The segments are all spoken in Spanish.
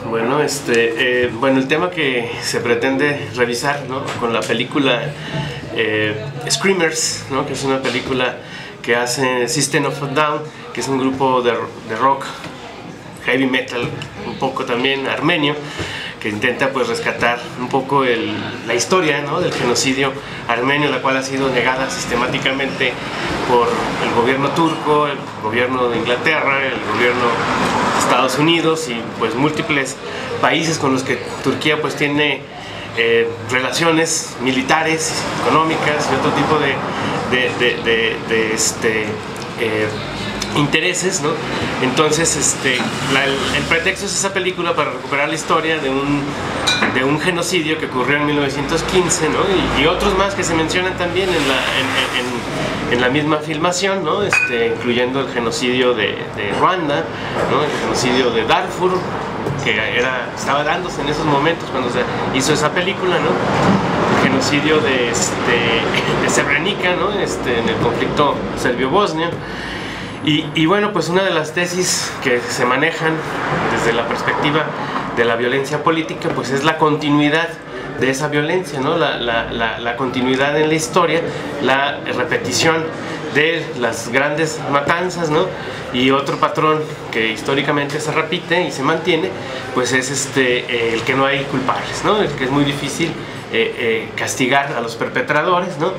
Bueno, el tema que se pretende revisar, ¿no?, con la película Screamers, ¿no?, que es una película que hace System of a Down, que es un grupo de rock, heavy metal, un poco también armenio, que intenta pues rescatar un poco la historia, ¿no?, del genocidio armenio, la cual ha sido negada sistemáticamente por el gobierno turco, el gobierno de Inglaterra, el gobierno de Estados Unidos y pues múltiples países con los que Turquía pues tiene relaciones militares, económicas y otro tipo de intereses, ¿no? Entonces el pretexto es esa película para recuperar la historia de un genocidio que ocurrió en 1915, ¿no? y otros más que se mencionan también en la misma filmación, ¿no? Incluyendo el genocidio de Ruanda, ¿no?, el genocidio de Darfur, que estaba dándose en esos momentos cuando se hizo esa película, ¿no?, el genocidio de Srebrenica, ¿no?, en el conflicto serbio-bosnio. Y bueno, pues una de las tesis que se manejan desde la perspectiva de la violencia política pues es la continuidad de esa violencia, ¿no?, la continuidad en la historia, la repetición de las grandes matanzas, ¿no? Y otro patrón que históricamente se repite y se mantiene pues es el que no hay culpables, ¿no?, el que es muy difícil castigar a los perpetradores, ¿no?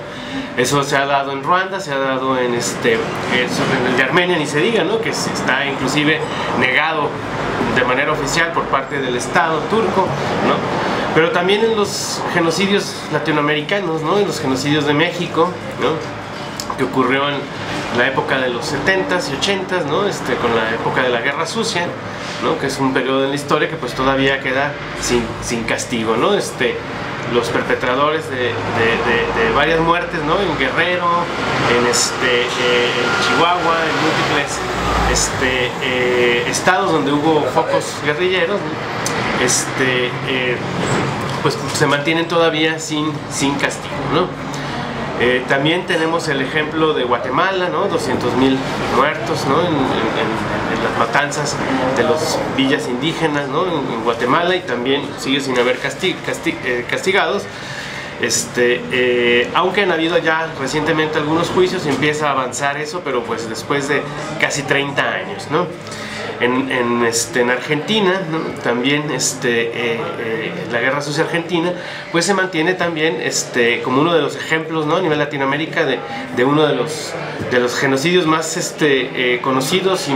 Eso se ha dado en Ruanda, se ha dado en el de Armenia, ni se diga, ¿no?, que está inclusive negado de manera oficial por parte del Estado turco, ¿no? Pero también en los genocidios latinoamericanos, ¿no?, en los genocidios de México, ¿no?, que ocurrió en la época de los 70s y 80s, ¿no?, con la época de la Guerra Sucia, ¿no?, que es un periodo en la historia que pues todavía queda sin castigo, ¿no? Los perpetradores de varias muertes, ¿no?, en Guerrero, en Chihuahua, en múltiples estados donde hubo focos guerrilleros, ¿no?, pues se mantienen todavía sin castigo, ¿no? También tenemos el ejemplo de Guatemala, ¿no?, 200,000 muertos, ¿no?, en las matanzas de las villas indígenas, ¿no?, en Guatemala, y también sigue sin haber castigados. Aunque han habido ya recientemente algunos juicios, empieza a avanzar eso, pero pues después de casi 30 años, ¿no? En Argentina, ¿no?, también la Guerra Sucia Argentina pues se mantiene también como uno de los ejemplos, ¿no?, a nivel Latinoamérica de uno de los genocidios más conocidos y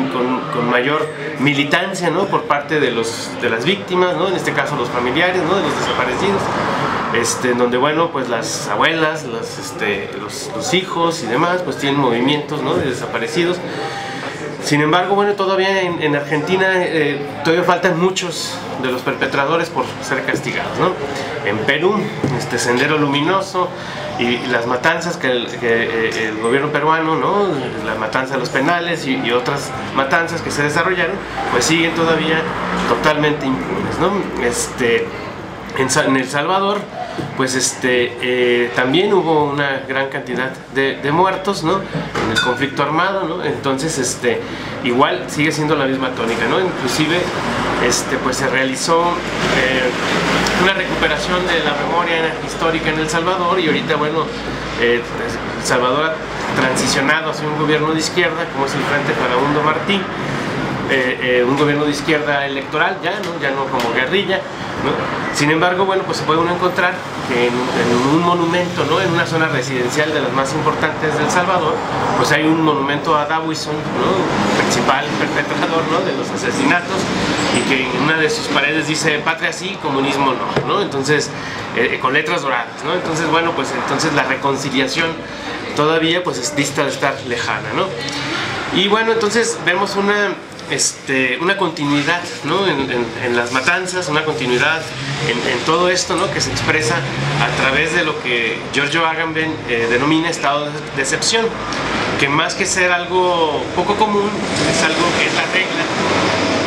con mayor militancia, ¿no?, por parte de las víctimas, ¿no?, en este caso los familiares, ¿no?, de los desaparecidos, donde bueno pues las abuelas, los hijos y demás pues tienen movimientos, ¿no?, de desaparecidos. Sin embargo, bueno, todavía en Argentina todavía faltan muchos de los perpetradores por ser castigados, ¿no? En Perú, Sendero Luminoso y las matanzas que el gobierno peruano, ¿no?, la matanza de los penales y otras matanzas que se desarrollaron, pues siguen todavía totalmente impunes, ¿no? En El Salvador pues también hubo una gran cantidad de muertos, ¿no?, en el conflicto armado, ¿no? Entonces igual sigue siendo la misma tónica, ¿no? Inclusive pues se realizó una recuperación de la memoria histórica en El Salvador, y ahorita bueno El Salvador ha transicionado hacia un gobierno de izquierda como es el Frente Farabundo Martí, un gobierno de izquierda electoral ya no como guerrilla, ¿no? Sin embargo, bueno, pues se puede uno encontrar que en un monumento, ¿no?, en una zona residencial de las más importantes de El Salvador, pues hay un monumento a Dawison, ¿no?, principal perpetrador, ¿no?, de los asesinatos, y que en una de sus paredes dice patria sí, comunismo no, ¿no? Entonces, con letras doradas, ¿no? Entonces, bueno, pues entonces la reconciliación todavía pues dista de estar lejana, ¿no? Y bueno, entonces vemos una continuidad, ¿no?, en las matanzas, una continuidad en todo esto, ¿no?, que se expresa a través de lo que Giorgio Agamben denomina estado de excepción, que más que ser algo poco común, es algo que es la regla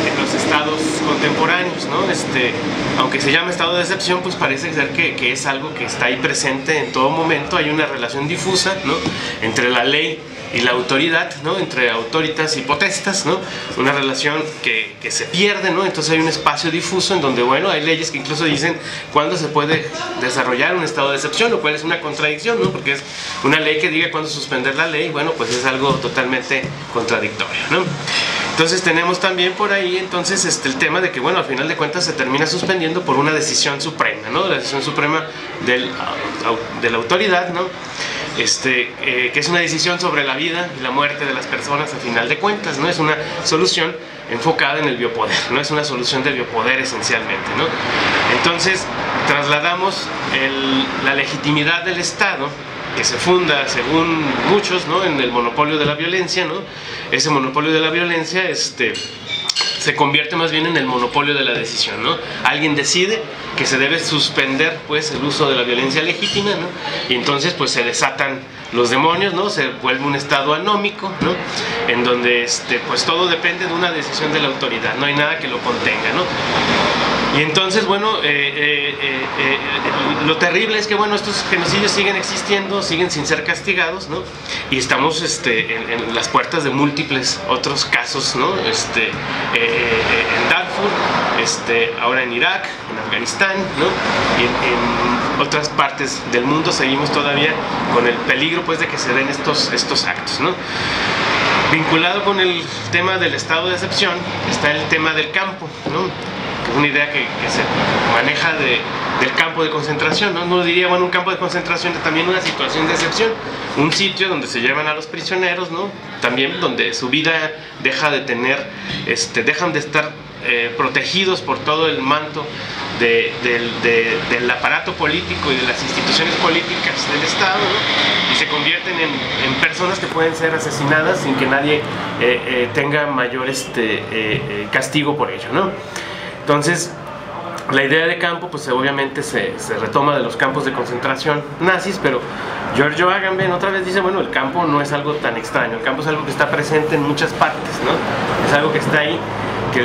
en los estados contemporáneos, ¿no? Aunque se llama estado de excepción, pues parece ser que es algo que está ahí presente en todo momento. Hay una relación difusa, ¿no?, entre la ley y la autoridad, ¿no? Entre autoritas y potestas, ¿no? Una relación que se pierde, ¿no? Entonces hay un espacio difuso en donde, bueno, hay leyes que incluso dicen cuándo se puede desarrollar un estado de excepción, lo cual es una contradicción, ¿no? Porque es una ley que diga cuándo suspender la ley, bueno, pues es algo totalmente contradictorio, ¿no? Entonces tenemos también por ahí entonces el tema de que, bueno, al final de cuentas se termina suspendiendo por una decisión suprema, ¿no? La decisión suprema de la autoridad, ¿no? Que es una decisión sobre la vida y la muerte de las personas al final de cuentas, ¿no? Es una solución enfocada en el biopoder, ¿no? Es una solución de biopoder esencialmente, ¿no? Entonces trasladamos la legitimidad del Estado, que se funda, según muchos, ¿no? En el monopolio de la violencia, ¿no? Ese monopolio de la violencia se convierte más bien en el monopolio de la decisión, ¿no? Alguien decide que se debe suspender, pues, el uso de la violencia legítima, ¿no? Y entonces, pues, se desatan los demonios, ¿no? Se vuelve un estado anómico, ¿no? En donde, pues, todo depende de una decisión de la autoridad, no hay nada que lo contenga, ¿no? Y entonces, bueno, lo terrible es que, bueno, estos genocidios siguen existiendo, siguen sin ser castigados, ¿no? Y estamos en las puertas de múltiples otros casos, ¿no? En Darfur, ahora en Irak, en Afganistán, ¿no? Y en otras partes del mundo seguimos todavía con el peligro, pues, de que se den estos actos, ¿no? Vinculado con el tema del estado de excepción está el tema del campo, ¿no? Que es una idea que se maneja del campo de concentración, ¿no? Uno diría, bueno, un campo de concentración es también una situación de excepción, un sitio donde se llevan a los prisioneros, ¿no? También donde su vida deja de tener, dejan de estar protegidos por todo el manto del aparato político y de las instituciones políticas del Estado, ¿no? Y se convierten en personas que pueden ser asesinadas sin que nadie tenga mayor castigo por ello, ¿no? Entonces, la idea de campo, pues obviamente se retoma de los campos de concentración nazis, pero Giorgio Agamben otra vez dice, bueno, el campo no es algo tan extraño, el campo es algo que está presente en muchas partes, ¿no? Es algo que está ahí,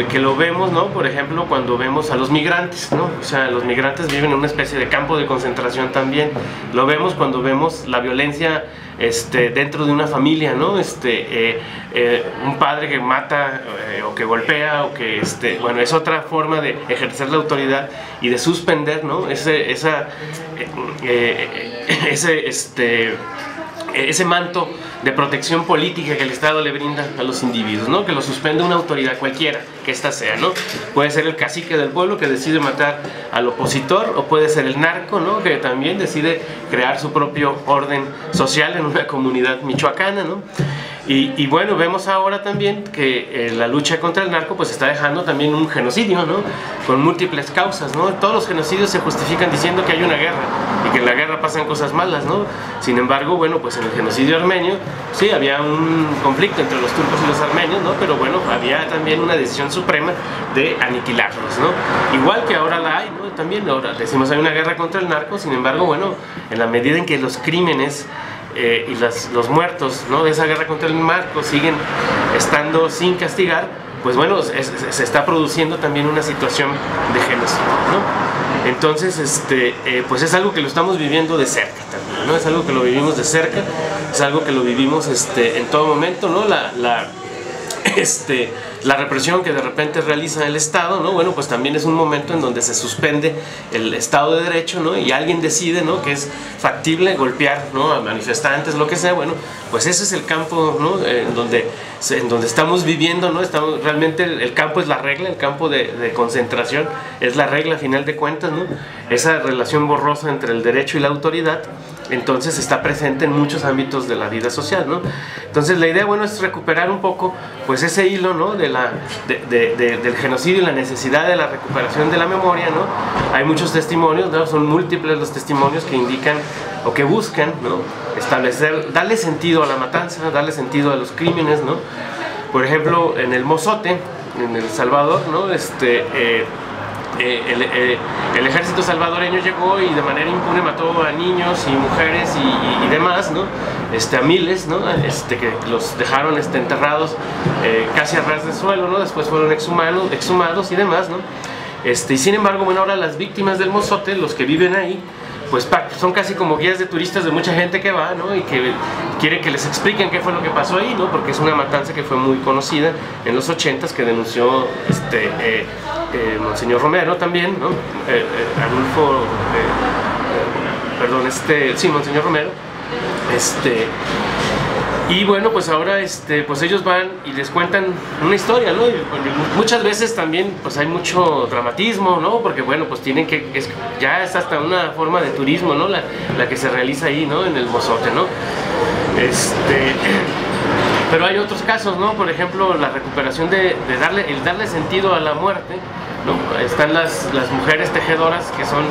que lo vemos, ¿no? Por ejemplo, cuando vemos a los migrantes, ¿no? O sea, los migrantes viven en una especie de campo de concentración también. Lo vemos cuando vemos la violencia dentro de una familia, ¿no? Un padre que mata o que golpea o que, bueno, es otra forma de ejercer la autoridad y de suspender, ¿no? Ese manto de protección política que el Estado le brinda a los individuos, ¿no? Que lo suspende una autoridad cualquiera, que ésta sea, ¿no? Puede ser el cacique del pueblo que decide matar al opositor, o puede ser el narco, ¿no? Que también decide crear su propio orden social en una comunidad michoacana, ¿no? Y bueno, vemos ahora también que la lucha contra el narco pues está dejando también un genocidio, ¿no? Con múltiples causas, ¿no? Todos los genocidios se justifican diciendo que hay una guerra y que en la guerra pasan cosas malas, ¿no? Sin embargo, bueno, pues en el genocidio armenio sí había un conflicto entre los turcos y los armenios, ¿no? Pero bueno, había también una decisión suprema de aniquilarlos, ¿no? Igual que ahora la hay, ¿no? También ahora decimos hay una guerra contra el narco, sin embargo, bueno, en la medida en que los crímenes y los muertos, ¿no? De esa guerra contra el narco siguen estando sin castigar, pues bueno, se está produciendo también una situación de genocidio, ¿no? Entonces, pues es algo que lo estamos viviendo de cerca también, ¿no? Es algo que lo vivimos de cerca, es algo que lo vivimos en todo momento, ¿no? La represión que de repente realiza el Estado, ¿no? Bueno, pues también es un momento en donde se suspende el Estado de Derecho, ¿no? Y alguien decide, ¿no? Que es factible golpear, ¿no? A manifestantes, lo que sea. Bueno, pues ese es el campo, ¿no? En donde estamos viviendo, ¿no? Realmente el campo es la regla, el campo de concentración es la regla a final de cuentas, ¿no? Esa relación borrosa entre el derecho y la autoridad, entonces está presente en muchos ámbitos de la vida social, ¿no? Entonces la idea, bueno, es recuperar un poco pues ese hilo, ¿no? Del genocidio y la necesidad de la recuperación de la memoria, ¿no? Hay muchos testimonios, ¿no? Son múltiples los testimonios que indican o que buscan, ¿no? Darle sentido a la matanza, darle sentido a los crímenes, ¿no? Por ejemplo, en el Mozote, en El Salvador, ¿no? El ejército salvadoreño llegó y de manera impune mató a niños y mujeres y demás, ¿no? A miles, ¿no? Que los dejaron enterrados casi a ras de suelo, ¿no? Después fueron exhumados y demás, ¿no? Y sin embargo, bueno, ahora las víctimas del Mozote, los que viven ahí, pues son casi como guías de turistas de mucha gente que va, ¿no? Y que quiere que les expliquen qué fue lo que pasó ahí, ¿no? Porque es una matanza que fue muy conocida en los 80s, que denunció Monseñor Romero también, ¿no? Monseñor Romero. Y bueno, pues ahora pues ellos van y les cuentan una historia, ¿no? Y muchas veces también pues hay mucho dramatismo, ¿no? Porque bueno, pues tienen que, ya es hasta una forma de turismo, ¿no? La que se realiza ahí, ¿no? En el Mozote, ¿no? Pero hay otros casos, ¿no? Por ejemplo, la recuperación de darle sentido a la muerte, ¿no? Están las mujeres tejedoras que son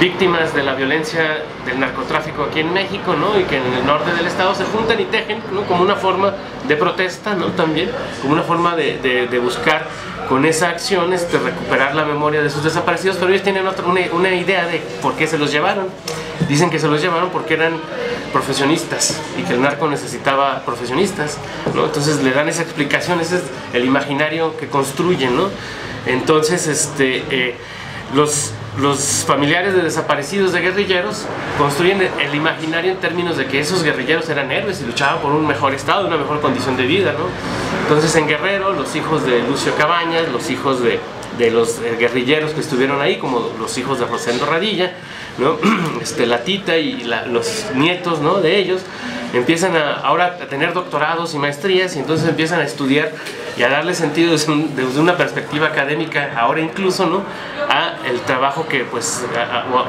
víctimas de la violencia del narcotráfico aquí en México, ¿no? Y que en el norte del estado se juntan y tejen, ¿no? Como una forma de protesta, ¿no? También como una forma de buscar con esa acción recuperar la memoria de sus desaparecidos, pero ellos tienen una idea de por qué se los llevaron. Dicen que se los llevaron porque eran profesionistas y que el narco necesitaba profesionistas, ¿no? Entonces le dan esa explicación, ese es el que construyen, ¿no? Entonces, los familiares de desaparecidos de guerrilleros construyen el imaginario en términos de que esos guerrilleros eran héroes y luchaban por un mejor estado, una mejor condición de vida, ¿no? Entonces en Guerrero, los hijos de Lucio Cabañas, los hijos de los guerrilleros que estuvieron ahí, como los hijos de Rosendo Radilla, ¿no? La tita y los nietos, ¿no? De ellos empiezan ahora a tener doctorados y maestrías, y entonces empiezan a estudiar y a darle sentido desde una perspectiva académica, ahora incluso, ¿no? A el trabajo que pues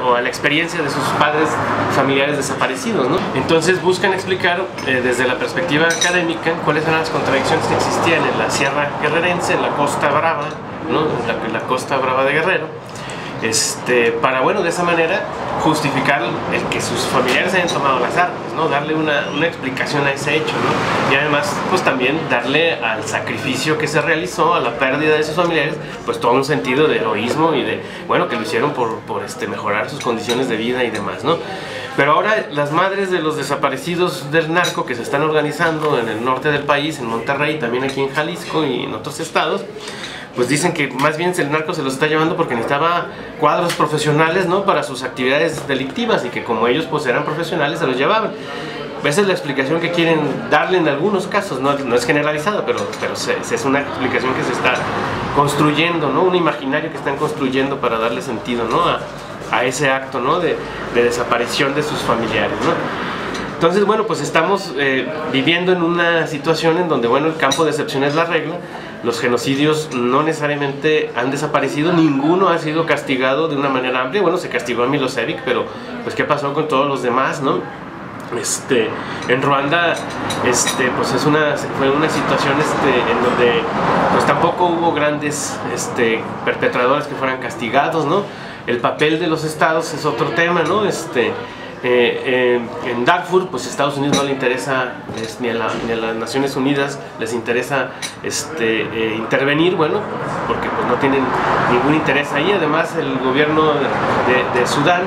o a la experiencia de sus padres familiares desaparecidos, ¿no? Entonces buscan explicar desde la perspectiva académica cuáles eran las contradicciones que existían en la Sierra Guerrerense, en la Costa Brava, ¿no? La Costa Brava de Guerrero, para, bueno, de esa manera justificar el que sus familiares hayan tomado las armas, ¿no? Darle una explicación a ese hecho, ¿no? Y además, pues también darle al sacrificio que se realizó, a la pérdida de sus familiares, pues todo un sentido de heroísmo y de, bueno, que lo hicieron por mejorar sus condiciones de vida y demás, ¿no? Pero ahora las madres de los desaparecidos del narco que se están organizando en el norte del país, en Monterrey, también aquí en Jalisco y en otros estados, pues dicen que más bien el narco se los está llevando porque necesitaba cuadros profesionales, ¿no? Para sus actividades delictivas, y que como ellos pues eran profesionales se los llevaban. Esa es la explicación que quieren darle en algunos casos, no es generalizada, pero es una explicación que se está construyendo, ¿no? Un imaginario que están construyendo para darle sentido, ¿no? A ese acto, ¿no? de desaparición de sus familiares, ¿no? Entonces, bueno, pues estamos viviendo en una situación en donde, bueno, el campo de excepción es la regla. Los genocidios no necesariamente han desaparecido, ninguno ha sido castigado de una manera amplia. Bueno, se castigó a Milosevic, pero pues ¿qué pasó con todos los demás, no? En Ruanda, pues fue una situación en donde pues tampoco hubo grandes perpetradores que fueran castigados, ¿no? El papel de los estados es otro tema, ¿no? En Darfur, pues Estados Unidos no le interesa, ni a las Naciones Unidas les interesa intervenir, bueno, porque pues no tienen ningún interés ahí. Además, el gobierno de Sudán,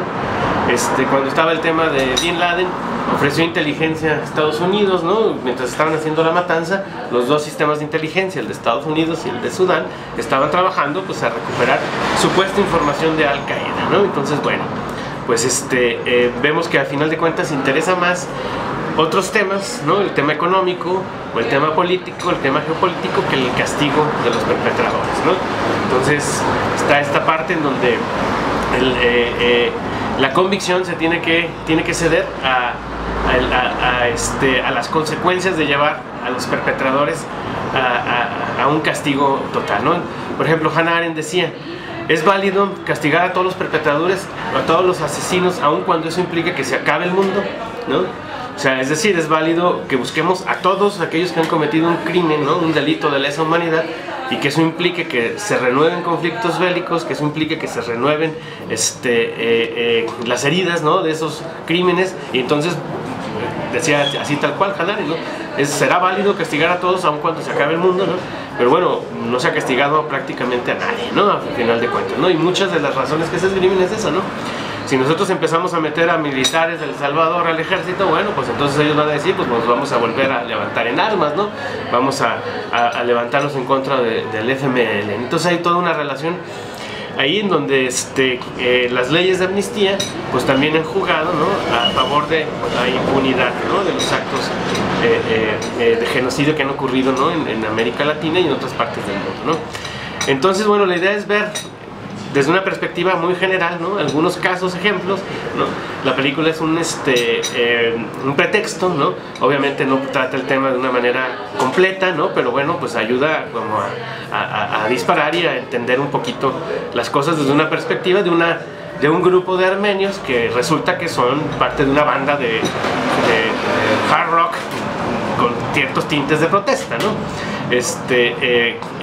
cuando estaba el tema de Bin Laden, ofreció inteligencia a Estados Unidos, ¿no? Mientras estaban haciendo la matanza, los dos sistemas de inteligencia, el de Estados Unidos y el de Sudán, estaban trabajando pues a recuperar supuesta información de Al Qaeda, ¿no? Entonces, bueno, pues vemos que al final de cuentas interesa más otros temas, ¿no? El tema económico o el tema político, el tema geopolítico, que el castigo de los perpetradores, ¿no? Entonces está esta parte en donde la convicción se tiene que ceder a las consecuencias de llevar a los perpetradores a un castigo total, ¿no? Por ejemplo, Hannah Arendt decía: es válido castigar a todos los perpetradores, a todos los asesinos, aun cuando eso implique que se acabe el mundo, ¿no? O sea, es decir, es válido que busquemos a todos aquellos que han cometido un crimen, ¿no? Un delito de lesa humanidad, y que eso implique que se renueven conflictos bélicos, que eso implique que se renueven las heridas, ¿no? De esos crímenes. Y entonces decía así tal cual Hannah Arendt, ¿no? Será válido castigar a todos aun cuando se acabe el mundo, ¿no? Pero bueno, no se ha castigado prácticamente a nadie, ¿no? Al final de cuentas, ¿no? Y muchas de las razones que se esgrimen es esa, ¿no? Si nosotros empezamos a meter a militares del Salvador al ejército, bueno, pues entonces ellos van a decir, pues nos vamos a volver a levantar en armas, ¿no? Vamos a levantarnos en contra del FML. Entonces hay toda una relación ahí en donde las leyes de amnistía pues también han jugado, ¿no?, a favor de la impunidad, ¿no?, de los actos de genocidio que han ocurrido, ¿no?, en América Latina y en otras partes del mundo, ¿no? Entonces, bueno, la idea es ver desde una perspectiva muy general, ¿no?, algunos casos, ejemplos, ¿no? La película es un pretexto, ¿no? Obviamente no trata el tema de una manera completa, ¿no?, pero bueno, pues ayuda como a disparar y a entender un poquito las cosas desde una perspectiva de un grupo de armenios que resulta que son parte de una banda de hard rock con ciertos tintes de protesta, ¿no?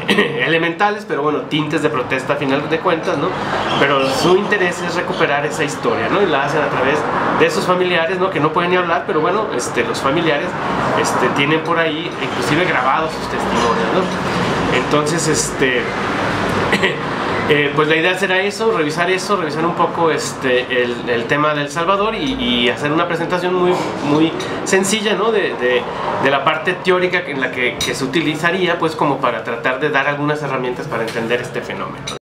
Elementales, pero bueno, tintes de protesta a final de cuentas, ¿no? Pero su interés es recuperar esa historia, ¿no? Y la hacen a través de esos familiares, ¿no?, que no pueden ni hablar, pero bueno, los familiares tienen por ahí inclusive grabados sus testimonios, ¿no? Entonces, pues la idea será revisar un poco el tema del Salvador y hacer una presentación muy sencilla, ¿no?, de la parte teórica en la que se utilizaría pues como para tratar de dar algunas herramientas para entender este fenómeno.